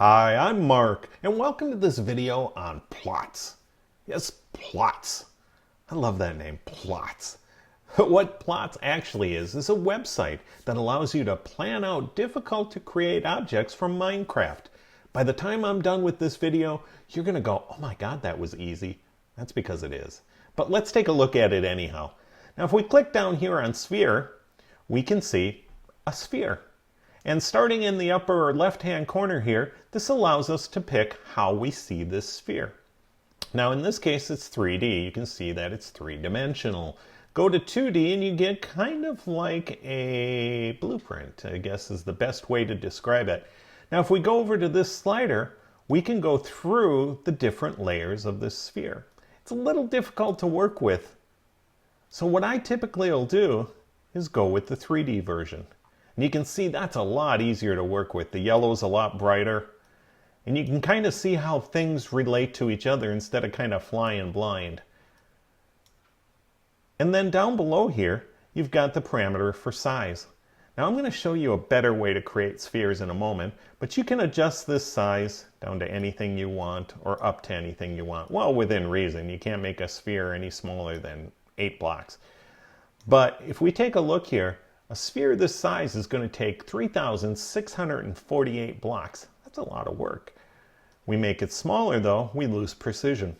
Hi, I'm Mark, and welcome to this video on Plotz. Yes, Plotz. I love that name, Plotz. What Plotz actually is a website that allows you to plan out difficult to create objects from Minecraft. By the time I'm done with this video, you're going to go, oh my god, that was easy. That's because it is. But let's take a look at it anyhow. Now if we click down here on sphere, we can see a sphere. And starting in the upper left-hand corner here, this allows us to pick how we see this sphere. Now in this case it's 3D. You can see that it's three-dimensional. Go to 2D and you get kind of like a blueprint, I guess is the best way to describe it. Now if we go over to this slider, we can go through the different layers of this sphere. It's a little difficult to work with. So what I typically will do is go with the 3D version. And you can see that's a lot easier to work with. The yellow's a lot brighter. And you can kind of see how things relate to each other instead of kind of flying blind. And then down below here, you've got the parameter for size. Now I'm going to show you a better way to create spheres in a moment, but you can adjust this size down to anything you want or up to anything you want. Well, within reason. You can't make a sphere any smaller than 8 blocks. But if we take a look here, a sphere this size is going to take 3,648 blocks. That's a lot of work. We make it smaller though, we lose precision.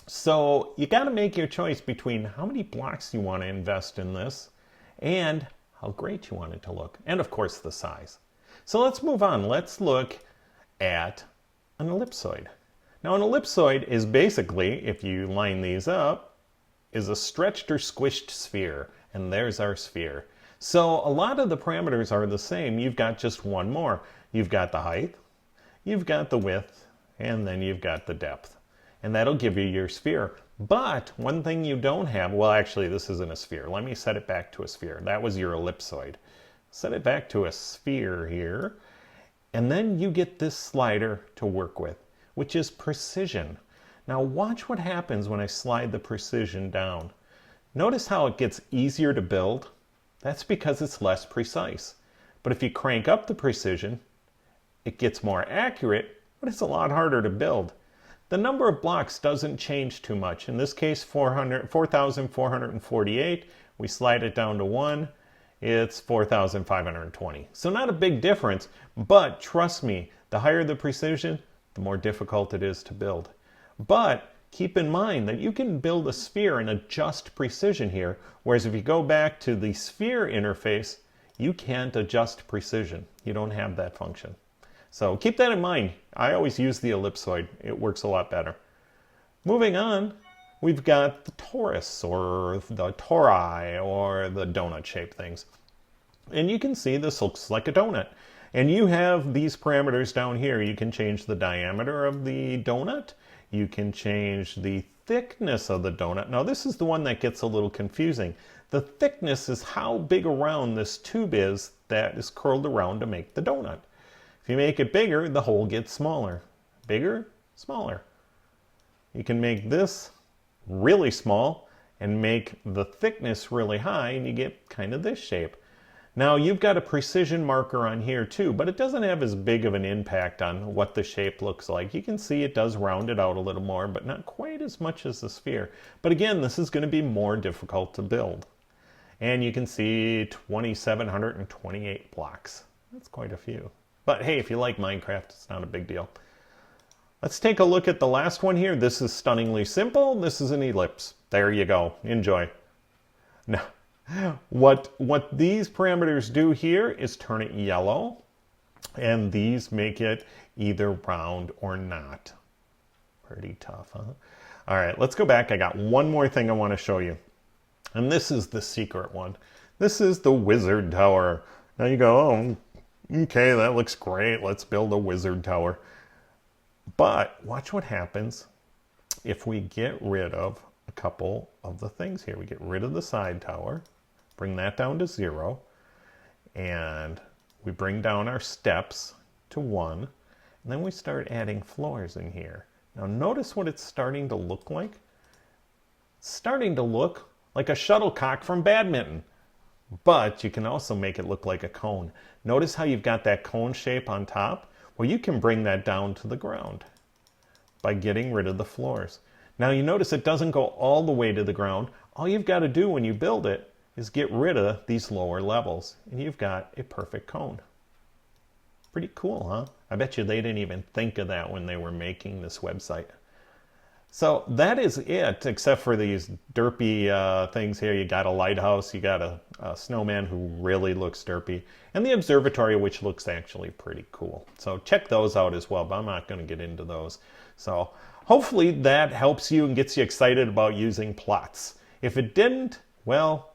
So you got to make your choice between how many blocks you want to invest in this and how great you want it to look. And of course the size. So let's move on. Let's look at an ellipsoid. Now an ellipsoid is basically, if you line these up, is a stretched or squished sphere. And there's our sphere. So a lot of the parameters are the same. You've got just one more. You've got the height, you've got the width, and then you've got the depth. And that'll give you your sphere. But one thing you don't have, well actually this isn't a sphere. Let me set it back to a sphere. That was your ellipsoid. Set it back to a sphere here. And then you get this slider to work with, which is precision. Now watch what happens when I slide the precision down. Notice how it gets easier to build. That's because it's less precise. But if you crank up the precision, it gets more accurate, but it's a lot harder to build. The number of blocks doesn't change too much. In this case, 4,448. We slide it down to 1. It's 4,520. So not a big difference, but trust me, the higher the precision, the more difficult it is to build. But keep in mind that you can build a sphere and adjust precision here, whereas if you go back to the sphere interface, you can't adjust precision. You don't have that function. So keep that in mind. I always use the ellipsoid. It works a lot better. Moving on, we've got the torus or the tori or the donut-shaped things. And you can see this looks like a donut. And you have these parameters down here. You can change the diameter of the donut. You can change the thickness of the donut. Now this is the one that gets a little confusing. The thickness is how big around this tube is that is curled around to make the donut. If you make it bigger, the hole gets smaller. Bigger, smaller. You can make this really small and make the thickness really high and you get kind of this shape. Now you've got a precision marker on here too, but it doesn't have as big of an impact on what the shape looks like. You can see it does round it out a little more, but not quite as much as the sphere. But again, this is going to be more difficult to build. And you can see 2,728 blocks. That's quite a few. But hey, if you like Minecraft, it's not a big deal. Let's take a look at the last one here. This is stunningly simple. This is an ellipse. There you go. Enjoy. Now, what these parameters do here is turn it yellow, and these make it either round or not. Pretty tough, huh? All right, let's go back. I got one more thing I want to show you, and this is the secret one. This is the wizard tower. Now you go, oh, okay, that looks great. Let's build a wizard tower. But watch what happens if we get rid of a couple of the things here. We get rid of the side tower. Bring that down to 0, and we bring down our steps to 1, and then we start adding floors in here. Now notice what it's starting to look like. It's starting to look like a shuttlecock from badminton. But you can also make it look like a cone. Notice how you've got that cone shape on top? Well, you can bring that down to the ground by getting rid of the floors. Now you notice it doesn't go all the way to the ground. All you've got to do when you build it is get rid of these lower levels, and you've got a perfect cone. Pretty cool, huh? I bet you they didn't even think of that when they were making this website. So that is it, except for these derpy things here. You got a lighthouse, you got a snowman who really looks derpy, and the observatory, which looks actually pretty cool. So check those out as well, but I'm not going to get into those. So hopefully that helps you and gets you excited about using Plotz. If it didn't, well,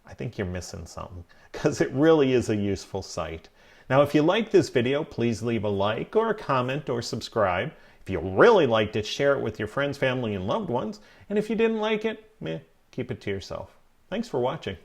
I think you're missing something, because it really is a useful site. Now, if you like this video, please leave a like or a comment or subscribe. If you really liked it, share it with your friends, family, and loved ones. And if you didn't like it, keep it to yourself. Thanks for watching.